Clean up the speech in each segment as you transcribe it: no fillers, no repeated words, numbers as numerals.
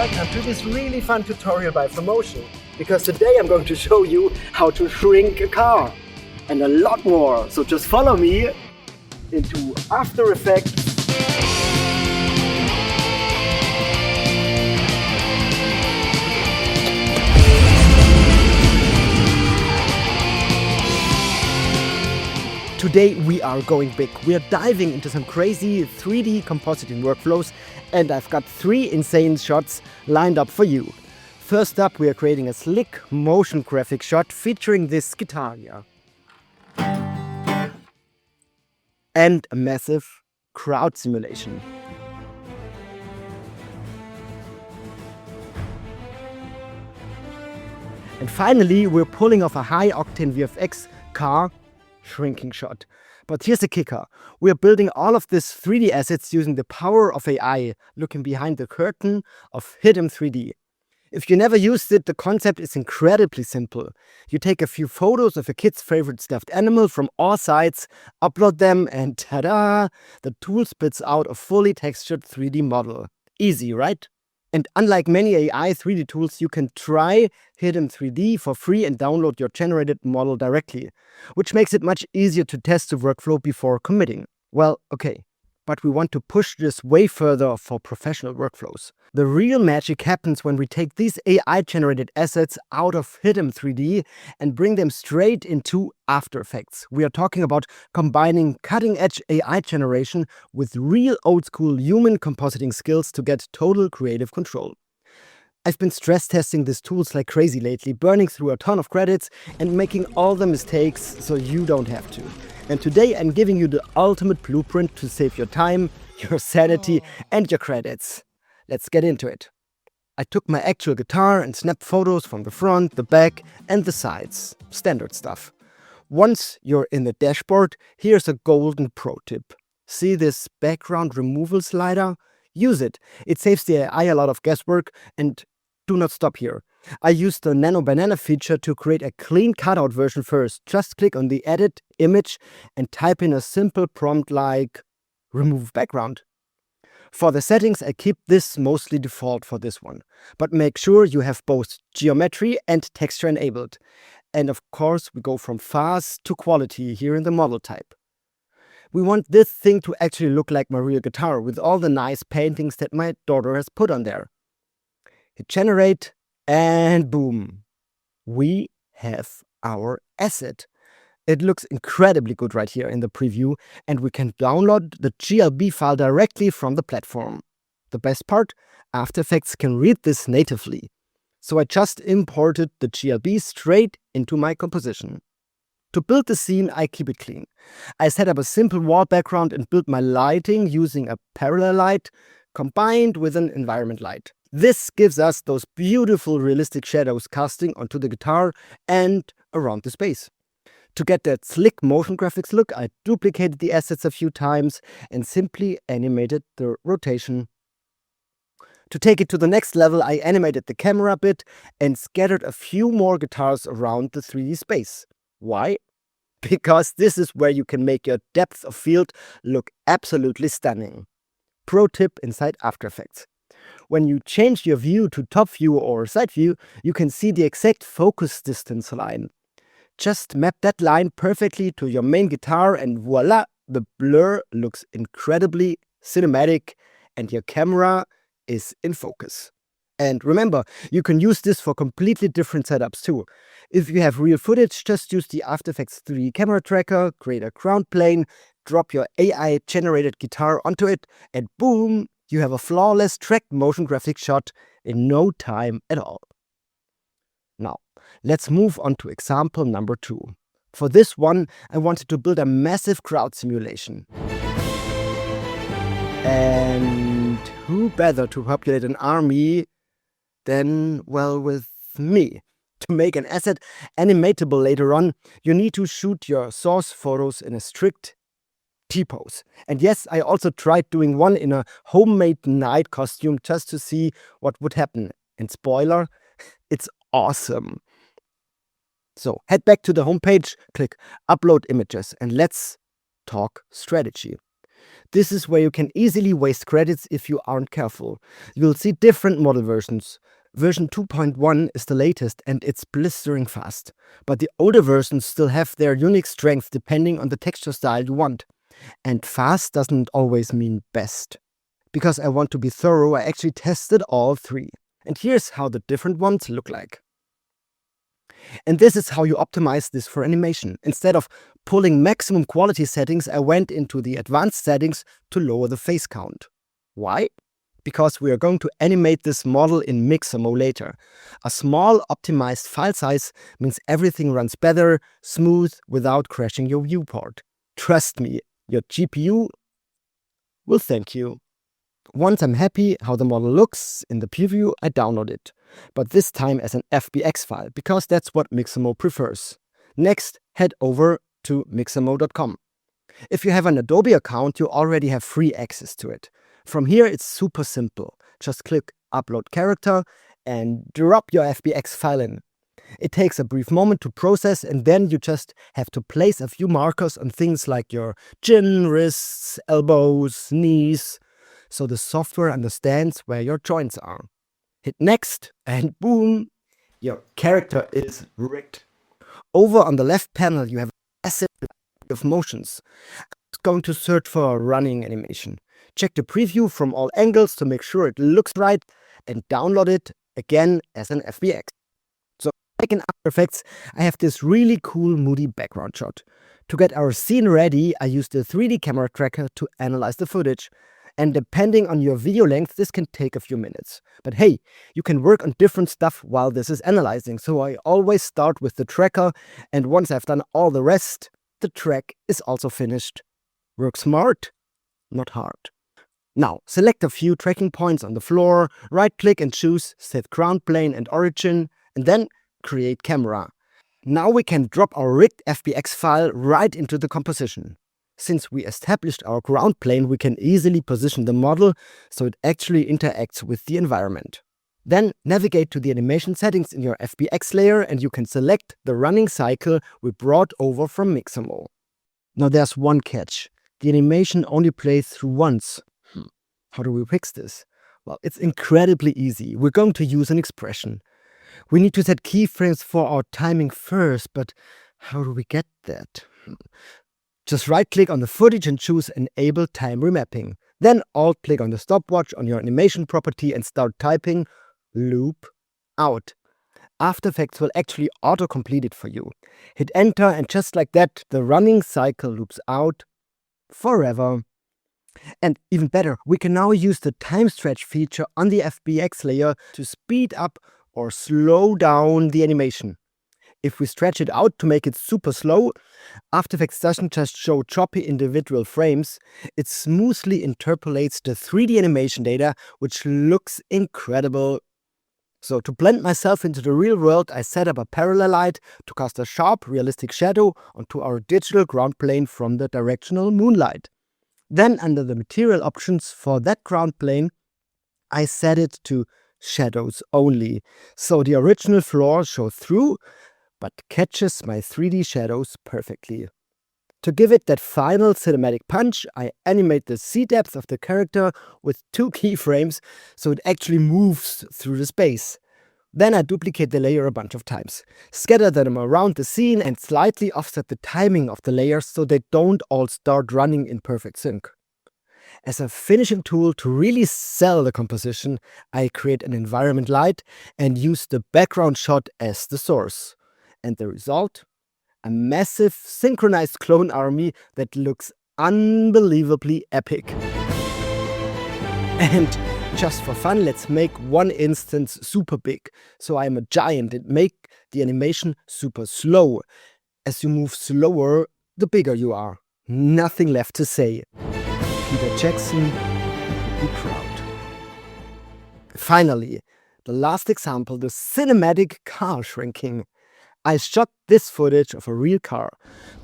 welcome to this really fun tutorial by Flomotion, because today I'm going to show you how to shrink a car and a lot more. So just follow me into After Effects. Today we are going big. We are diving into some crazy 3D compositing workflows, and I've got 3 insane shots lined up for you. First up, we are creating a slick motion graphic shot featuring this guitar here. And a massive crowd simulation. And finally, we're pulling off a high-octane VFX car shrinking shot. But here's the kicker. We're building all of these 3D assets using the power of AI, looking behind the curtain of hidden 3D. If you never used it, the concept is incredibly simple. You take a few photos of a kid's favorite stuffed animal from all sides, upload them, and ta-da! The tool spits out a fully textured 3D model. Easy, right? And unlike many AI 3D tools, you can try Hidden 3D for free and download your generated model directly, which makes it much easier to test the workflow before committing. Well, okay, but we want to push this way further for professional workflows. The real magic happens when we take these AI-generated assets out of Hidden 3D and bring them straight into After Effects. We are talking about combining cutting-edge AI generation with real old-school human compositing skills to get total creative control. I've been stress testing these tools like crazy lately, burning through a ton of credits and making all the mistakes so you don't have to. And today I'm giving you the ultimate blueprint to save your time, your sanity, and your credits. Let's get into it. I took my actual guitar and snapped photos from the front, the back, and the sides. Standard stuff. Once you're in the dashboard, here's a golden pro tip. See this background removal slider? Use it. It saves the AI a lot of guesswork, and do not stop here. I used the Nano Banana feature to create a clean cutout version first. Just click on the Edit image and type in a simple prompt like remove background. For the settings, I keep this mostly default for this one, but make sure you have both geometry and texture enabled. And of course, we go from fast to quality here in the model type. We want this thing to actually look like my real guitar with all the nice paintings that my daughter has put on there. Hit generate, and boom, we have our asset. It looks incredibly good right here in the preview, and we can download the GLB file directly from the platform. The best part, After Effects can read this natively. So I just imported the GLB straight into my composition. To build the scene, I keep it clean. I set up a simple wall background and built my lighting using a parallel light combined with an environment light. This gives us those beautiful realistic shadows casting onto the guitar and around the space. To get that slick motion graphics look, I duplicated the assets a few times and simply animated the rotation. To take it to the next level, I animated the camera a bit and scattered a few more guitars around the 3D space. Why? Because this is where you can make your depth of field look absolutely stunning. Pro tip inside After Effects. When you change your view to top view or side view, you can see the exact focus distance line. Just map that line perfectly to your main guitar and voila, the blur looks incredibly cinematic and your camera is in focus. And remember, you can use this for completely different setups too. If you have real footage, just use the After Effects 3D camera tracker, create a ground plane, drop your AI-generated guitar onto it, and boom, you have a flawless tracked motion graphic shot in no time at all. Now, let's move on to example number 2. For this one, I wanted to build a massive crowd simulation. And who better to populate an army than, well, with me? To make an asset animatable later on, you need to shoot your source photos in a strict T-pose. And yes, I also tried doing one in a homemade knight costume just to see what would happen. And spoiler, it's awesome. So head back to the homepage, click Upload Images, and let's talk strategy. This is where you can easily waste credits if you aren't careful. You will see different model versions. Version 2.1 is the latest and it's blistering fast. But the older versions still have their unique strength depending on the texture style you want. And fast doesn't always mean best. Because I want to be thorough, I actually tested all three. And here's how the different ones look like. And this is how you optimize this for animation. Instead of pulling maximum quality settings, I went into the advanced settings to lower the face count. Why? Because we are going to animate this model in Mixamo later. A small optimized file size means everything runs better, smooth, without crashing your viewport. Trust me, your GPU will thank you. Once I'm happy how the model looks in the preview, I download it. But this time as an FBX file, because that's what Mixamo prefers. Next, head over to mixamo.com. If you have an Adobe account, you already have free access to it. From here, it's super simple. Just click Upload Character and drop your FBX file in. It takes a brief moment to process, and then you just have to place a few markers on things like your chin, wrists, elbows, knees, so the software understands where your joints are. Hit Next, and boom, your character is rigged. Over on the left panel, you have a massive library of motions. I'm going to search for a running animation. Check the preview from all angles to make sure it looks right, and download it again as an FBX. So, like in After Effects, I have this really cool moody background shot. To get our scene ready, I used the 3D camera tracker to analyze the footage. And depending on your video length, this can take a few minutes. But hey, you can work on different stuff while this is analyzing. So I always start with the tracker, and once I've done all the rest, the track is also finished. Work smart, not hard. Now, select a few tracking points on the floor, right-click and choose Set Ground Plane and Origin, and then Create Camera. Now we can drop our rigged FBX file right into the composition. Since we established our ground plane, we can easily position the model so it actually interacts with the environment. Then navigate to the animation settings in your FBX layer and you can select the running cycle we brought over from Mixamo. Now there's one catch. The animation only plays through once. How do we fix this? Well, it's incredibly easy. We're going to use an expression. We need to set keyframes for our timing first, but how do we get that? Just right-click on the footage and choose Enable Time Remapping. Then alt-click on the stopwatch on your animation property and start typing loop out. After Effects will actually auto-complete it for you. Hit Enter and just like that, the running cycle loops out forever. And even better, we can now use the time stretch feature on the FBX layer to speed up or slow down the animation. If we stretch it out to make it super slow, After Effects doesn't just show choppy individual frames, it smoothly interpolates the 3D animation data, which looks incredible. So to blend myself into the real world, I set up a parallel light to cast a sharp, realistic shadow onto our digital ground plane from the directional moonlight. Then under the material options for that ground plane, I set it to shadows only, so the original floor shows through, but catches my 3D shadows perfectly. To give it that final cinematic punch, I animate the C-depth of the character with 2 keyframes so it actually moves through the space. Then I duplicate the layer a bunch of times, scatter them around the scene and slightly offset the timing of the layers so they don't all start running in perfect sync. As a finishing tool to really sell the composition, I create an environment light and use the background shot as the source. And the result? A massive synchronized clone army that looks unbelievably epic. And just for fun, let's make one instance super big. So I'm a giant and make the animation super slow. As you move slower, the bigger you are. Nothing left to say. Peter Jackson would be proud. Finally, the last example, the cinematic car shrinking. I shot this footage of a real car,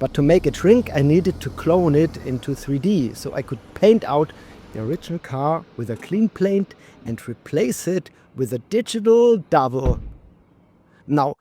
but to make it shrink I needed to clone it into 3D, so I could paint out the original car with a clean paint and replace it with a digital double. Now,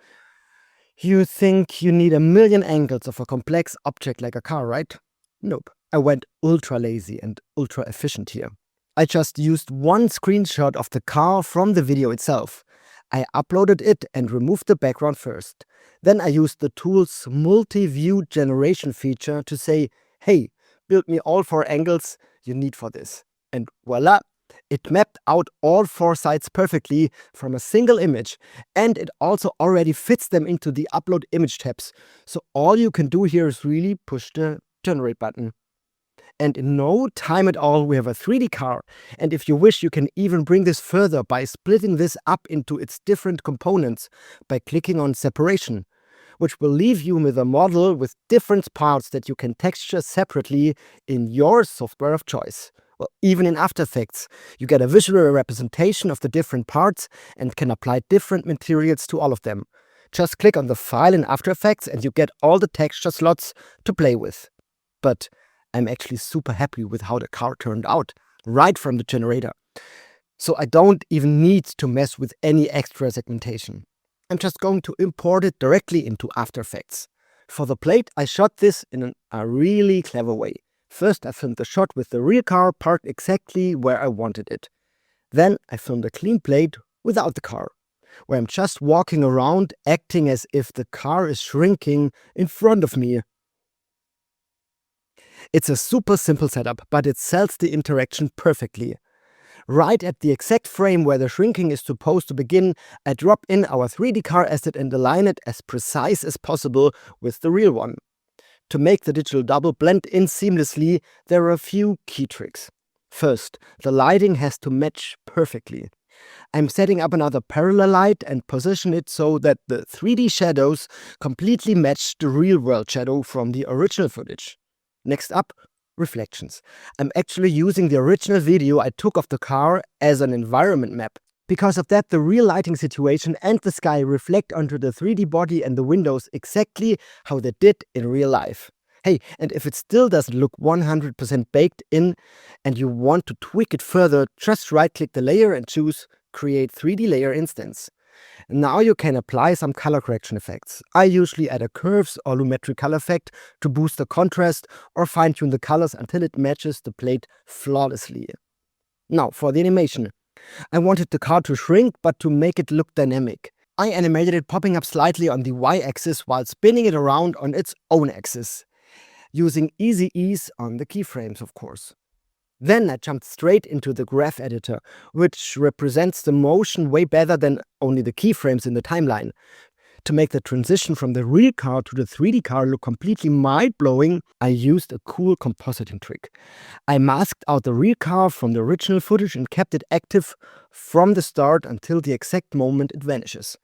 you think you need a million angles of a complex object like a car, right? Nope. I went ultra lazy and ultra efficient here. I just used one screenshot of the car from the video itself. I uploaded it and removed the background first. Then I used the tool's multi-view generation feature to say, hey, build me all 4 angles you need for this. And voila, it mapped out all 4 sides perfectly from a single image, and it also already fits them into the upload image tabs. So all you can do here is really push the generate button. And in no time at all, we have a 3D car. And if you wish, you can even bring this further by splitting this up into its different components by clicking on separation, which will leave you with a model with different parts that you can texture separately in your software of choice. Well, even in After Effects, you get a visual representation of the different parts and can apply different materials to all of them. Just click on the file in After Effects and you get all the texture slots to play with. But I'm actually super happy with how the car turned out, right from the generator. So I don't even need to mess with any extra segmentation. I'm just going to import it directly into After Effects. For the plate, I shot this in a really clever way. First, I filmed the shot with the rear car parked exactly where I wanted it. Then I filmed a clean plate without the car, where I'm just walking around acting as if the car is shrinking in front of me. It's a super simple setup, but it sells the interaction perfectly. Right at the exact frame where the shrinking is supposed to begin, I drop in our 3D car asset and align it as precise as possible with the real one. To make the digital double blend in seamlessly, there are a few key tricks. First, the lighting has to match perfectly. I'm setting up another parallel light and position it so that the 3D shadows completely match the real-world shadow from the original footage. Next up, reflections. I'm actually using the original video I took of the car as an environment map. Because of that, the real lighting situation and the sky reflect onto the 3D body and the windows exactly how they did in real life. Hey, and if it still doesn't look 100% baked in and you want to tweak it further, just right-click the layer and choose Create 3D Layer Instance. Now you can apply some color correction effects. I usually add a curves or lumetri color effect to boost the contrast or fine-tune the colors until it matches the plate flawlessly. Now for the animation. I wanted the car to shrink, but to make it look dynamic. I animated it popping up slightly on the Y-axis while spinning it around on its own axis, using easy ease on the keyframes, of course. Then I jumped straight into the graph editor, which represents the motion way better than only the keyframes in the timeline. To make the transition from the real car to the 3D car look completely mind-blowing, I used a cool compositing trick. I masked out the real car from the original footage and kept it active from the start until the exact moment it vanishes.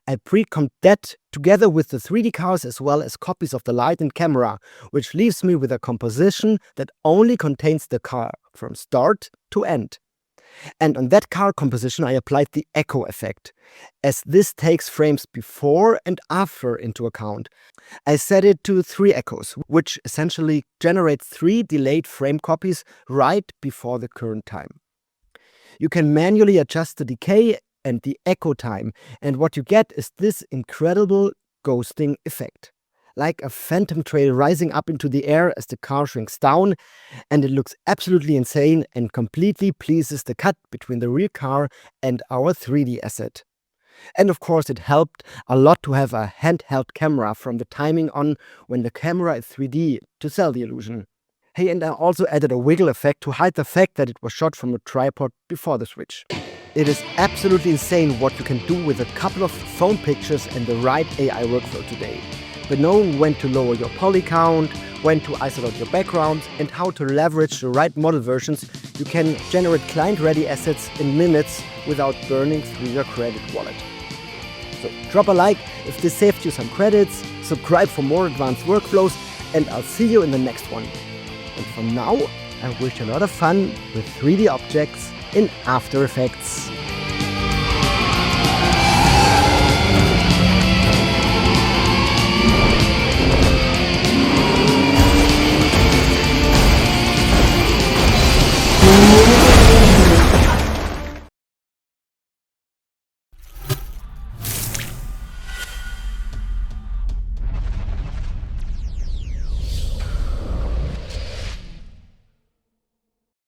I pre-comped that together with the 3D cars as well as copies of the light and camera, which leaves me with a composition that only contains the car from start to end. And on that car composition I applied the echo effect, as this takes frames before and after into account. I set it to 3 echoes, which essentially generate 3 delayed frame copies right before the current time. You can manually adjust the decay and the echo time, and what you get is this incredible ghosting effect. Like a phantom trail rising up into the air as the car shrinks down, and it looks absolutely insane and completely pleases the cut between the rear car and our 3D asset. And of course it helped a lot to have a handheld camera from the timing on when the camera is 3D to sell the illusion. Hey, and I also added a wiggle effect to hide the fact that it was shot from a tripod before the switch. It is absolutely insane what you can do with a couple of phone pictures and the right AI workflow today. But knowing when to lower your poly count, when to isolate your backgrounds, and how to leverage the right model versions, you can generate client-ready assets in minutes without burning through your credit wallet. So drop a like if this saved you some credits, subscribe for more advanced workflows, and I'll see you in the next one. And for now, I wish you a lot of fun with 3D objects in After Effects.